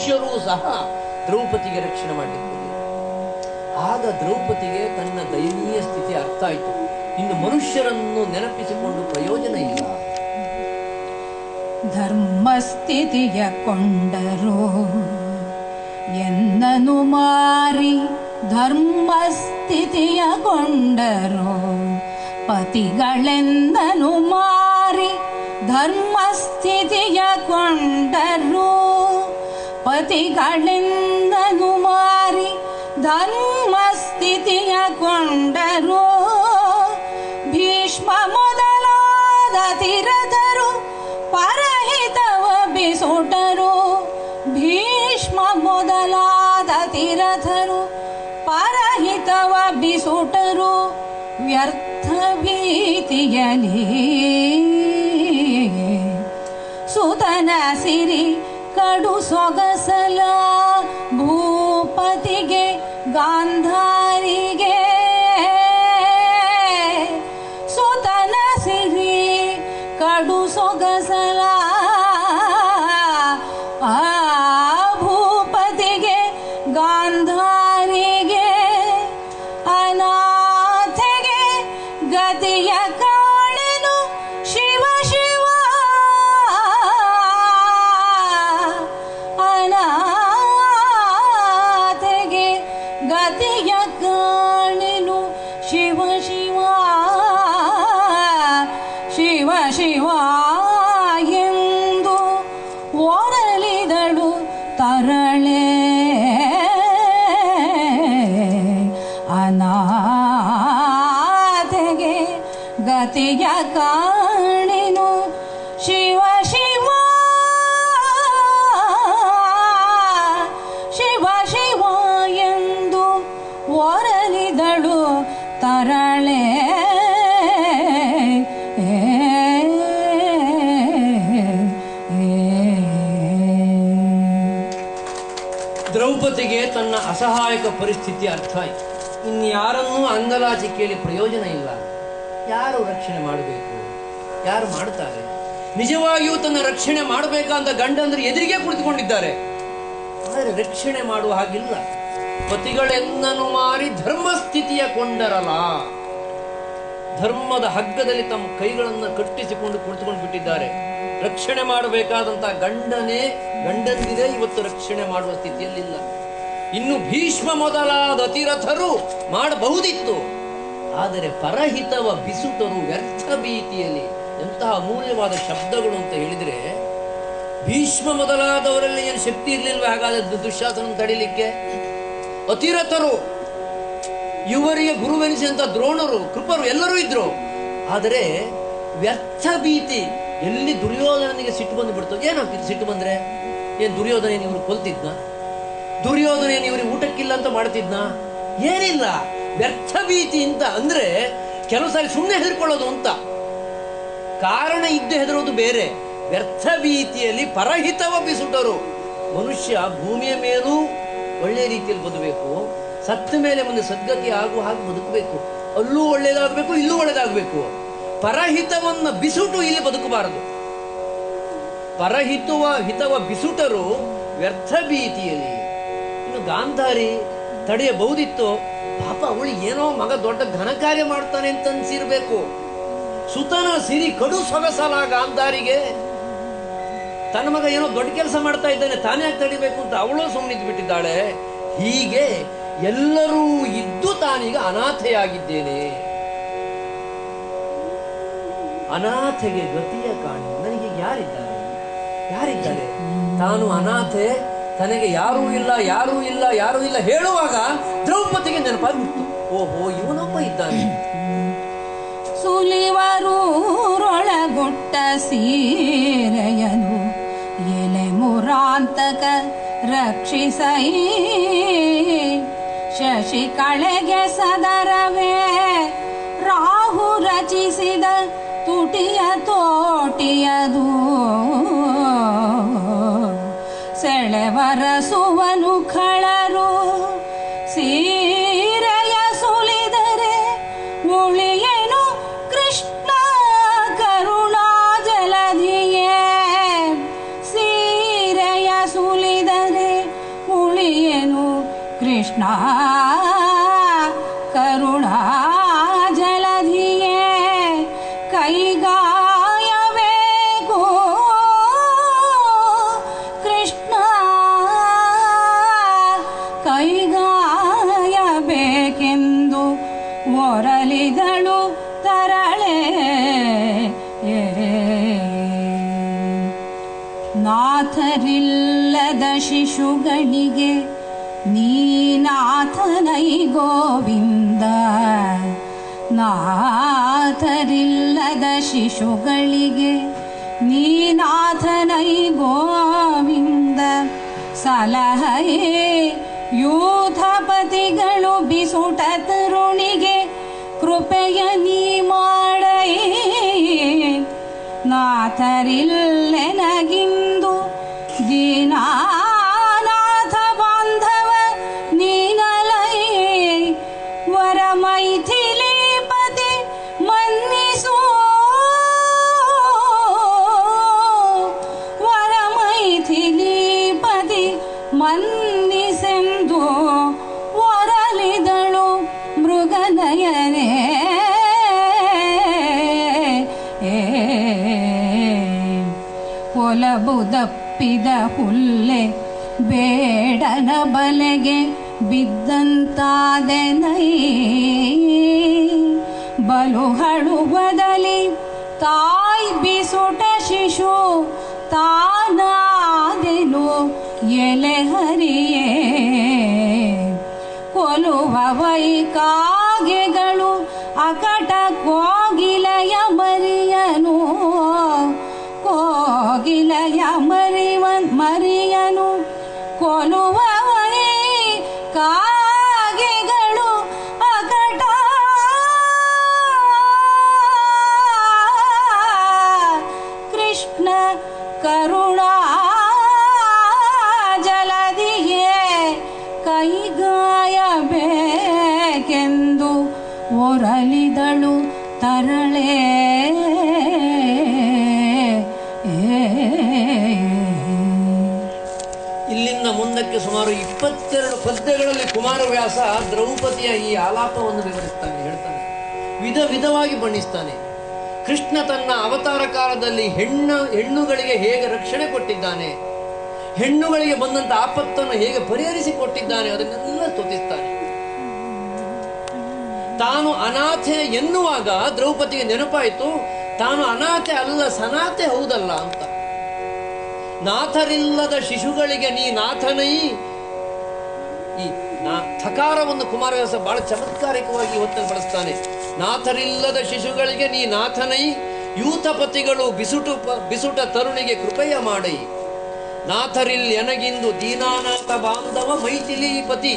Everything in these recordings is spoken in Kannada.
ಮನುಷ್ಯರೂ ಸಹ ದ್ರೌಪದಿಗೆ ರಕ್ಷಣೆ ಮಾಡಲಿಕ್ಕೆ ಆಗ ದ್ರೌಪದಿಗೆ ತನ್ನ ದಯನೀಯ ಸ್ಥಿತಿ ಅರ್ಥ ಆಯಿತು. ಇನ್ನು ಮನುಷ್ಯರನ್ನು ನೆನಪಿಸಿಕೊಂಡು ಪ್ರಯೋಜನ ಇಲ್ಲ. ಧರ್ಮಸ್ಥಿತಿಯ ಕೊಂಡರು ಎನ್ನನು ಮಾರಿ, ಧರ್ಮಸ್ಥಿತಿಯ ಕೊಂಡರು ಪತಿಗಳೆಂದನು ಮಾರಿ, ಧರ್ಮಸ್ಥಿತಿಯ ಕೊಂಡರು ಪತಿಗಳೆಂದನು ಮಾರಿ, ಧರ್ಮಸ್ಥಿತಿಯ ಕೊಂಡರು ಭೀಷ್ಮ ಮೊದಲಾದ ತಿರದರು ಪರಹಿತವ ಬಿಸುಟರು, ಭೀಷ್ಮ ಮೊದಲಾದ ತಿರದರು ಪರಹಿತವ ಬಿಸುಟರು ವ್ಯರ್ಥ ಭೀತಿಯಲಿ ಸುತನ ಸಿರಿ ಕಡು ಸೊಗಸಲ ಭೂಪತಿಗೆ ಗಾಂಧಾರಿಗೆ ಸುತನ ಸಿರಿ ಕಡು ಸೊಗಸಲ ಭೂಪತಿಗೆ ಗಾಂಧಾರಿಗೆ ಅನಾಥೆಗೆ ಗತಿಯ ಕಾಣೆನು ಶಿವ ಶಿವ, ಅನಾಥೆಗೆ ಗತಿಯ ಕಾಣೆನು ಶಿವ ಶಿವ, ಶಿವ ಶಿವ ಎಂದು ಓರಲಿದಳು ತರಳೆ, ಅನಾಥೆಗೆ ಗತಿಯ ಕಾಣೆನು ಶಿವ ಶಿವ, ಶಿವ ಶಿವ ಎಂದು ಓರಲಿದಳು ತರಳೆ. ದ್ರೌಪದಿಗೆ ತನ್ನ ಅಸಹಾಯಕ ಪರಿಸ್ಥಿತಿ ಅರ್ಥ ಆಯಿತು. ಇನ್ಯಾರನ್ನೂ ಅಂಗಲಾಚಿ ಕೇಳಿ ಪ್ರಯೋಜನ ಇಲ್ಲ. ಯಾರು ರಕ್ಷಣೆ ಮಾಡಬೇಕು? ಯಾರು ಮಾಡ್ತಾರೆ? ನಿಜವಾಗಿಯೂ ತನ್ನ ರಕ್ಷಣೆ ಮಾಡಬೇಕಂತ ಗಂಡಂದ್ರೆ ಎದುರಿಗೆ ಕುಳಿತುಕೊಂಡಿದ್ದಾರೆ. ಆದರೆ ರಕ್ಷಣೆ ಮಾಡುವ ಹಾಗಿಲ್ಲ. ಪತಿಗಳೆನ್ನನು ಮಾರಿ ಧರ್ಮಸ್ಥಿತಿಯ ಕೊಂಡರಲ್ಲ, ಧರ್ಮದ ಹಗ್ಗದಲ್ಲಿ ತಮ್ಮ ಕೈಗಳನ್ನು ಕಟ್ಟಿಸಿಕೊಂಡು ಕುಳಿತುಕೊಂಡು ಬಿಟ್ಟಿದ್ದಾರೆ. ರಕ್ಷಣೆ ಮಾಡಬೇಕಾದಂತ ಗಂಡಂದಿರೇ ಇವತ್ತು ರಕ್ಷಣೆ ಮಾಡುವ ಸ್ಥಿತಿಯಲ್ಲಿಲ್ಲ. ಇನ್ನು ಭೀಷ್ಮ ಮೊದಲಾದ ಅತಿರಥರು ಮಾಡಬಹುದಿತ್ತು, ಆದರೆ ಪರಹಿತವ ಬಿಸುಟರು ವ್ಯರ್ಥ ಭೀತಿಯಲ್ಲಿ. ಎಂತಹ ಅಮೂಲ್ಯವಾದ ಶಬ್ದಗಳು ಅಂತ ಹೇಳಿದ್ರೆ, ಭೀಷ್ಮ ಮೊದಲಾದವರಲ್ಲಿ ಏನು ಶಕ್ತಿ ಇರಲಿಲ್ವ ಹಾಗಾದ್ರೆ ದುಶ್ಯಾಸನ ತಡಿಲಿಕ್ಕೆ? ಅತಿರಥರು, ಇವರಿಗೆ ಗುರುವೆನಿಸಿದಂತ ದ್ರೋಣರು, ಕೃಪರು ಎಲ್ಲರೂ ಇದ್ರು. ಆದರೆ ವ್ಯರ್ಥ ಭೀತಿ, ಎಲ್ಲಿ ದುರ್ಯೋಧನನಿಗೆ ಸಿಟ್ಟು ಬಂದು ಬಿಡ್ತು. ಏನಾಗ್ತಿತ್ತು ಸಿಟ್ಟು ಬಂದ್ರೆ? ಏನ್ ದುರ್ಯೋಧನ ಇವರು ಕೊಲ್ತಿದ್ನ? ದುರ್ಯೋಧನ ಇವ್ರಿಗೆ ಊಟಕ್ಕಿಲ್ಲ ಅಂತ ಮಾಡ್ತಿದ್ನ? ಏನಿಲ್ಲ. ವ್ಯರ್ಥ ಭೀತಿ ಅಂತ ಅಂದ್ರೆ ಕೆಲವು ಸಾರಿ ಸುಮ್ಮನೆ ಹೆದರ್ಕೊಳ್ಳೋದು ಅಂತ. ಕಾರಣ ಇದ್ದು ಹೆದರೋದು ಬೇರೆ. ವ್ಯರ್ಥ ಭೀತಿಯಲ್ಲಿ ಪರಹಿತವ ಬಿಸುಟರು. ಮನುಷ್ಯ ಭೂಮಿಯ ಮೇಲೂ ಒಳ್ಳೆ ರೀತಿಯಲ್ಲಿ ಬದುಕಬೇಕು, ಸತ್ತ ಮೇಲೆ ಮುಂದೆ ಸದ್ಗತಿ ಆಗುವ ಹಾಗೆ ಬದುಕಬೇಕು. ಅಲ್ಲೂ ಒಳ್ಳೇದಾಗಬೇಕು, ಇಲ್ಲೂ ಒಳ್ಳೇದಾಗಬೇಕು. ಪರಹಿತವನ್ನ ಬಿಸುಟು ಇಲ್ಲಿ ಬದುಕಬಾರದು. ಹಿತವ ಬಿಸುಟರು ವ್ಯರ್ಥ ಭೀತಿಯಲ್ಲಿ. ಇನ್ನು ಗಾಂಧಾರಿ ತಡೆಯಬಹುದಿತ್ತು. ಪಾಪ ಅವಳು ಏನೋ ಮಗ ದೊಡ್ಡ ಘನ ಕಾರ್ಯ ಮಾಡ್ತಾನೆ ಅಂತ ಅನ್ಸಿರ್ಬೇಕು. ಸುತನ ಸಿರಿ ಕಡು ಸೊಗಸಲ ಗಾಂಧಾರಿಗೆ. ತನ್ನ ಮಗ ಏನೋ ದೊಡ್ಡ ಕೆಲಸ ಮಾಡ್ತಾ ಇದ್ದಾನೆ, ತಾನೇ ಯಾಕೆ ತಡಿಬೇಕು ಅಂತ ಅವಳು ಸುಮ್ಮನಿದ್ದು ಬಿಟ್ಟಿದ್ದಾಳೆ. ಹೀಗೆ ಎಲ್ಲರೂ ಇದ್ದು ತಾನೀಗ ಅನಾಥೆಯಾಗಿದ್ದೇನೆ. ಅನಾಥೆಗೆ ಗತಿಯ ಕಾಣಿ. ನನಗೆ ಯಾರಿದ್ದಾರೆ? ತಾನು ಅನಾಥೆ, ತನಗೆ ಯಾರೂ ಇಲ್ಲ ಹೇಳುವಾಗ ದ್ರೌಪದಿಗೆ ನೆನಪಾಗ್ಬಿಡ್ತು. ಓಹೋ, ಇವನೊಬ್ಬ ಇದ್ದಾನೆ. ಸುಲಿವರೂರೊಳಗುಟ್ಟ ಸೀರೆಯನು ಎಲೆ ಮುರಾಂತಕ ರಕ್ಷಿಸೈ, ಶಶಿ ಕಳೆಗೆ ಸದರವೇ ರಾಹು ರಚಿಸಿದ ತುಟಿಯ ತೋಟಿಯದು, ಸೆಳೆವರಸುವನು ಖಳರು ಸೀರೆಯ ಸುಲಿದರೆ ಉಳಿಯೇನು ಕೃಷ್ಣ ಕರುಣಾ ಜಲಧಿಯೇ, ಸೀರೆಯ ಸುಲಿದರೆ ಕೃಷ್ಣ ಕರುಣಾ ಜಲಧಿಯೇ ಕೈಗಾಯಬೇಕು ಕೃಷ್ಣ ಕೈಗಾಯಬೇಕೆಂದು ಒರಲಿದಳು ತರಳೆ ನಾಥರಿಲ್ಲದ ಶಿಶುಗಳಿಗೆ ನೀನಾಥನೈ ಗೋವಿಂದ ನಾಥರಿಲ್ಲದ ಶಿಶುಗಳಿಗೆ ನೀನಾಥನೈ ಗೋವಿಂದ ಸಲಹೆಯೇ ಯೂಥಪತಿಗಳು ಬಿಸುಟ ತರುಣಿಗೆ ಕೃಪೆಯ ನೀ ಮಾಡೈ ನಾಥರಿಲ್ಲೆನಗಿಂದು ದೀನಾನಾಥ ಬಾಂಧವ ನೀನಲೈ ವರ ಮೈಥಿಲೀಪತಿ ಮನ್ನಿಸೋ ವರ ಮೈಥಿಲೀಪತಿ ಮನ್ನಿಸೆಂದು ಒರಲಿದಳು ಮೃಗನಯನೇ ಒಲಬುದಪ್ಪಿದ ಹುಲ್ಲೆ ಬೇಡನ ಬಲೆಗೆ ಬಿದ್ದಂತಾದೆನೈ ಬಲುಹಳು ಬದಲಿ ತಾಯಿ ಬಿಸುಟ ಶಿಶು ತಾನಾದೆನು ಎಲೆ ಹರಿಯೇ ಕೊಲುವ ವೈಕಾಗೆಗಳು ಅಕಟ ಕೋಗಿಲೆಯ ಮರಿಯನು ಕೋಗಿಲೆಯ ಮರಿಯನು ಕೊಲುವ ಕಾಗೆಗಳು ಅಕಟ ಕೃಷ್ಣ ಕರುಣಾ ಜಲಧಿಯೇ ಕೈಗಾಯಬೇಕೆಂದು ಒರಲಿದಳು ತರಳೆ ಇಲ್ಲಿಂದ ಮುಂದಕ್ಕೆ ಸುಮಾರು 22 ಪದ್ಯಗಳಲ್ಲಿ ಕುಮಾರವ್ಯಾಸ ದ್ರೌಪದಿಯ ಈ ಆಲಾಪವನ್ನು ವಿವರಿಸ್ತಾನೆ, ಹೇಳ್ತಾನೆ, ವಿಧ ವಿಧವಾಗಿ ಬಣ್ಣಿಸ್ತಾನೆ. ಕೃಷ್ಣ ತನ್ನ ಅವತಾರ ಕಾಲದಲ್ಲಿ ಹೆಣ್ಣುಗಳಿಗೆ ಹೇಗೆ ರಕ್ಷಣೆ ಕೊಟ್ಟಿದ್ದಾನೆ, ಹೆಣ್ಣುಗಳಿಗೆ ಬಂದಂತ ಆಪತ್ತನ್ನು ಹೇಗೆ ಪರಿಹರಿಸಿ ಕೊಟ್ಟಿದ್ದಾನೆ, ಅದನ್ನೆಲ್ಲ ಸ್ತುತಿಸ್ತಾನೆ. ತಾನು ಅನಾಥೆ ಎನ್ನುವಾಗ ದ್ರೌಪದಿಗೆ ನೆನಪಾಯಿತು, ತಾನು ಅನಾಥೆ ಅಲ್ಲ ಸನಾಥೆ ಹೌದಲ್ಲ ಅಂತ. ನಾಥರಿಲ್ಲದ ಶಿಶುಗಳಿಗೆ ನೀ ನಾಥನೈ, ಈ ಥಕಾರವನ್ನು ಕುಮಾರವ್ಯಾಸ ಬಹಳ ಚಮತ್ಕಾರಿಕವಾಗಿ ಇವತ್ತನ್ನು ಬಳಸ್ತಾನೆ. ನಾಥರಿಲ್ಲದ ಶಿಶುಗಳಿಗೆ ನೀ ನಾಥನೈ, ಯೂಥಪತಿಗಳು ಬಿಸುಟ ತರುಣಿಗೆ ಕೃಪೆಯ ಮಾಡೈ, ನಾಥರಿಲ್ ಎನಗಿಂದು ದೀನಾನಾಥ ಬಾಂಧವ ಮೈಥಿಲೀಪತಿ.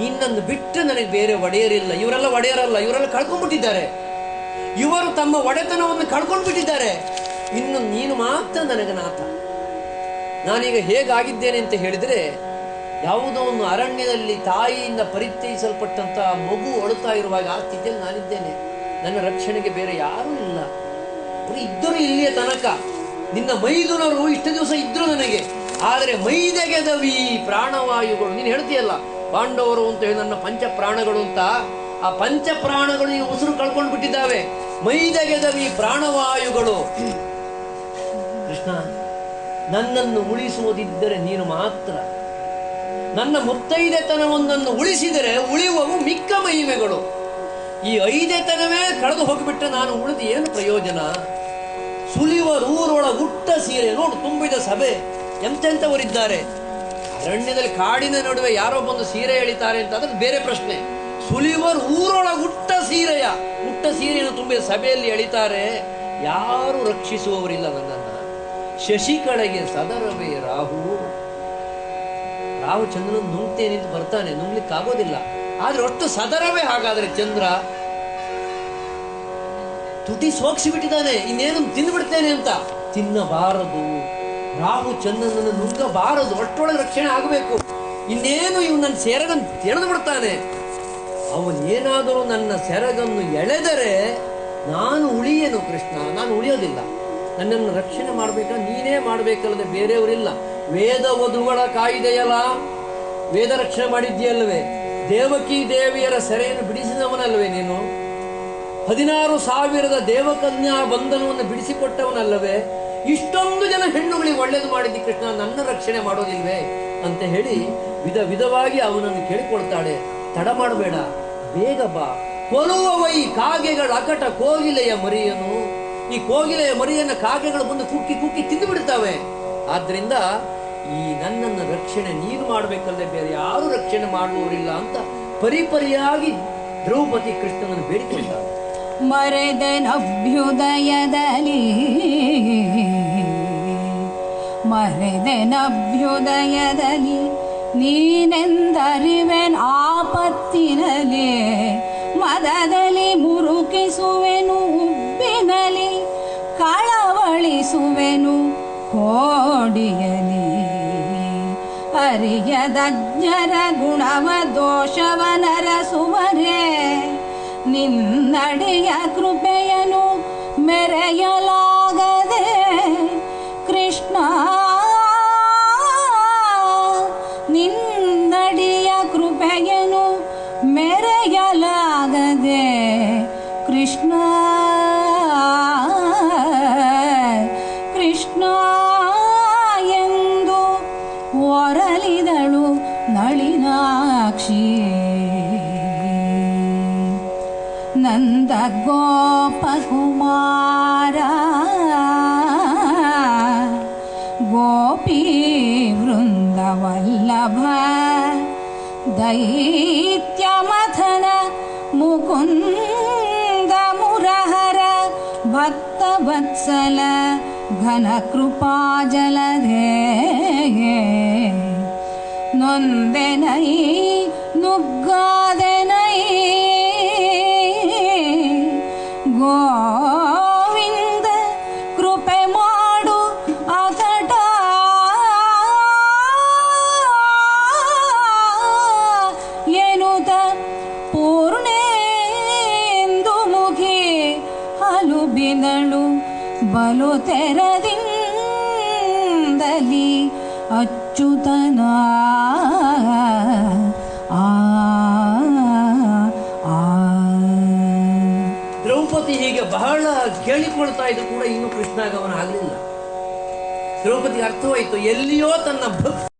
ನಿನ್ನನ್ನು ಬಿಟ್ಟು ನನಗೆ ಬೇರೆ ಒಡೆಯರಿಲ್ಲ. ಇವರೆಲ್ಲ ಒಡೆಯರಲ್ಲ, ಇವರೆಲ್ಲ ಕಳ್ಕೊಂಡ್ಬಿಟ್ಟಿದ್ದಾರೆ. ಇವರು ತಮ್ಮ ಒಡೆತನವನ್ನು ಕಳ್ಕೊಂಡ್ಬಿಟ್ಟಿದ್ದಾರೆ. ಇನ್ನು ನೀನು ಮಾತ್ರ ನನಗೆ ನಾಥ. ನಾನೀಗ ಹೇಗಾಗಿದ್ದೇನೆ ಅಂತ ಹೇಳಿದ್ರೆ, ಯಾವುದೋ ಒಂದು ಅರಣ್ಯದಲ್ಲಿ ತಾಯಿಯಿಂದ ಪರಿತ್ಯಜಿಸಲ್ಪಟ್ಟಂತ ಮಗು ಅಳುತ್ತಾ ಇರುವಾಗ ಆ ಸ್ಥಿತಿಯಲ್ಲಿ ನಾನಿದ್ದೇನೆ. ನನ್ನ ರಕ್ಷಣೆಗೆ ಬೇರೆ ಯಾರೂ ಇಲ್ಲ. ಅವರು ಇದ್ದರು ಇಲ್ಲಿಯ ತನಕ. ನಿನ್ನ ಮೈದುನರು ಇಷ್ಟು ದಿವಸ ಇದ್ರು ನನಗೆ. ಆದರೆ ಮೈದೆಗೆದವಿ ಪ್ರಾಣವಾಯುಗಳು, ನೀನು ಹೇಳ್ತೀಯಲ್ಲ ಪಾಂಡವರು ಅಂತ ಹೇಳಿ ನನ್ನ ಪಂಚ ಪ್ರಾಣಗಳು ಅಂತ, ಆ ಪಂಚ ಪ್ರಾಣಗಳು ಈಗ ಉಸಿರು ಕಳ್ಕೊಂಡು ಬಿಟ್ಟಿದ್ದಾವೆ. ಮೈದೆಗೆದವಿ ಪ್ರಾಣವಾಯುಗಳು. ಕೃಷ್ಣ, ನನ್ನನ್ನು ಉಳಿಸುವುದಿದ್ದರೆ ನೀನು ಮಾತ್ರ. ನನ್ನ ಮುತ್ತೈದೆತನವೊಂದನ್ನು ಉಳಿಸಿದರೆ ಉಳಿಯುವವು ಮಿಕ್ಕ ಮಹಿಮೆಗಳು. ಈ ಐದೆತನವೇ ಕಳೆದು ಹೋಗಿಬಿಟ್ರೆ ನಾನು ಉಳಿದು ಏನು ಪ್ರಯೋಜನ? ಸುಲಿವರೂರೊಳಗುಟ್ಟ ಸೀರೆ ನೋಡು, ತುಂಬಿದ ಸಭೆ, ಎಂತೆಂಥವರಿದ್ದಾರೆ. ಅರಣ್ಯದಲ್ಲಿ ಕಾಡಿನ ನಡುವೆ ಯಾರೋ ಬಂದು ಸೀರೆ ಎಳಿತಾರೆ ಅಂತ ಅದ್ರ ಬೇರೆ ಪ್ರಶ್ನೆ. ಸುಲಿವರ್ ಊರೊಳಗುಟ್ಟ ಸೀರೆಯ ಮುಟ್ಟ ಸೀರೆಯನ್ನು ತುಂಬಿದ ಸಭೆಯಲ್ಲಿ ಎಳಿತಾರೆ. ಯಾರು ರಕ್ಷಿಸುವವರಿಲ್ಲ ನನ್ನನ್ನು. ಶಶಿ ಕಡೆಗೆ ಸದರವೇ ರಾಹು ಚಂದ್ರನ ನುಂಗ್ತೇನೆ ಅಂತ ಬರ್ತಾನೆ, ನುಂಗ್ಲಿಕ್ಕಾಗೋದಿಲ್ಲ. ಆದ್ರೆ ಒಟ್ಟು ಸದರವೇ. ಹಾಗಾದ್ರೆ ಚಂದ್ರ ತುಟಿ ಸೋಕ್ಷಿಬಿಟ್ಟಿದ್ದಾನೆ, ಇನ್ನೇನು ತಿಂದ್ಬಿಡ್ತೇನೆ ಅಂತ. ತಿನ್ನಬಾರದು. ರಾಹು ಚಂದ್ರನನ್ನು ನುಂಗಬಾರದು, ಒಟ್ಟೊಳಗೆ ರಕ್ಷಣೆ ಆಗಬೇಕು. ಇನ್ನೇನು ಇವ್ ನನ್ನ ಸೆರಗನ್ನು ಎಳೆದು ಬಿಡ್ತಾನೆ. ಅವನೇನಾದರೂ ನನ್ನ ಸೆರಗನ್ನು ಎಳೆದರೆ ನಾನು ಉಳಿಯೇನು ಕೃಷ್ಣ, ನಾನು ಉಳಿಯೋದಿಲ್ಲ. ನನ್ನನ್ನು ರಕ್ಷಣೆ ಮಾಡಬೇಕಾ ನೀನೇ ಮಾಡಬೇಕಲ್ಲದೆ ಬೇರೆಯವರಿಲ್ಲ. ವೇದ ವಧುಗಳ ಕಾಯ್ದೆಯಲ್ಲ, ವೇದ ರಕ್ಷಣೆ ಮಾಡಿದ್ಯಲ್ಲವೇ? ದೇವಕಿ ದೇವಿಯರ ಸೆರೆಯನ್ನು ಬಿಡಿಸಿದವನಲ್ಲವೇ ನೀನು? 16,000 ದೇವಕನ್ಯಾ ಬಂಧನವನ್ನು ಬಿಡಿಸಿಕೊಟ್ಟವನಲ್ಲವೇ? ಇಷ್ಟೊಂದು ಜನ ಹೆಣ್ಣುಗಳಿಗೆ ಒಳ್ಳೇದು ಮಾಡಿದ್ದಿ ಕೃಷ್ಣ, ನನ್ನ ರಕ್ಷಣೆ ಮಾಡೋದಿಲ್ವೇ ಅಂತ ಹೇಳಿ ವಿಧವಾಗಿ ಅವನನ್ನು ಕೇಳಿಕೊಳ್ತಾಳೆ. ತಡ ಮಾಡಬೇಡ, ಬೇಗ ಬಾ, ಕೊಲುವವೈ ಕಾಗೆಗಳ ಅಕಟ ಕೋಗಿಲೆಯ ಮರಿಯನು. ಈ ಕೋಗಿಲೆಯ ಮರಿಯನ್ನ ಕಾಗೆಗಳು ಬಂದು ಕುಕ್ಕಿ ಕುಕ್ಕಿ ತಿಂದು ಬಿಡ್ತಾವೆ. ಆದ್ರಿಂದ ಈ ನನ್ನನ್ನು ರಕ್ಷಣೆ ನೀನು ಮಾಡಬೇಕಲ್ಲೇ, ಬೇರೆ ಯಾರು ರಕ್ಷಣೆ ಮಾಡುವವರಿಲ್ಲ ಅಂತ ಪರಿಪರಿಯಾಗಿ ದ್ರೌಪದಿ ಕೃಷ್ಣನನ್ನು ಬೇಡಿಕೊಳ್ತಾಳೆ. ಮರೆದೆನಭ್ಯುದಯದಲ್ಲಿ ನೀನೆಂದರಿವೆನ್ ಆಪತ್ತಿನಲಿ, ಮದದಲ್ಲಿ ಮುರುಕಿಸುವೆನು ಉಬ್ಬಿನಲಿ, ಕಳವಳಿಸುವೆನು ಕೋಡಿಯಲಿ. ಅರಿಯದಜ್ಞರ ಗುಣವ ದೋಷವ ನರಸುವರೇ, ನಿನ್ನಡಿಯ ಕೃಪೆಯನು ಮೆರೆಯಲಾಗದೆ ಕೃಷ್ಣ. ನಿನ್ನಡಿಯ ಕೃಪೆಯನು ಮೆರೆಯಲಾಗದೆ ಕೃಷ್ಣ. ಕೃಷ್ಣ ಎಂದು ಒರಲಿದಳು ನಳಿನಾಕ್ಷಿ. ನಂದ ಗೋಪಕುಮಾರ ಗೋಪಿ ವೃಂದವಲ್ಲಭ, ದೈತ್ಯ ಮಥನ ಮುಕುಂದ ಮುರಹರ, ಭಕ್ತವತ್ಸಲ ಘನ ಕೃಪಾ ಜಲಧೇ. ನೊಂದೆನೈ ನುಗ್ಗಾದೆನೈ ಗೋವಿಂದ, ಕೃಪೆ ಮಾಡು ಅಕಟ. ಎನ್ನುತ್ತ ಪೂರ್ಣೇಂದು ಮುಖಿ ಹಲುಬಿದಳು ಬಲು ತೆರದಿಂದಲಿ ಅಚ್ಯುತನ. ದ್ರೌಪದಿ ಹೀಗೆ ಬಹಳ ಕೇಳಿಕೊಳ್ತಾ ಇದ್ರು ಕೂಡ ಇನ್ನೂ ಕೃಷ್ಣಾಗಮನ ಆಗಲಿಲ್ಲ. ದ್ರೌಪದಿಗೆ ಅರ್ಥವಾಯಿತು, ಎಲ್ಲಿಯೋ ತನ್ನ ಭಕ್ತಿ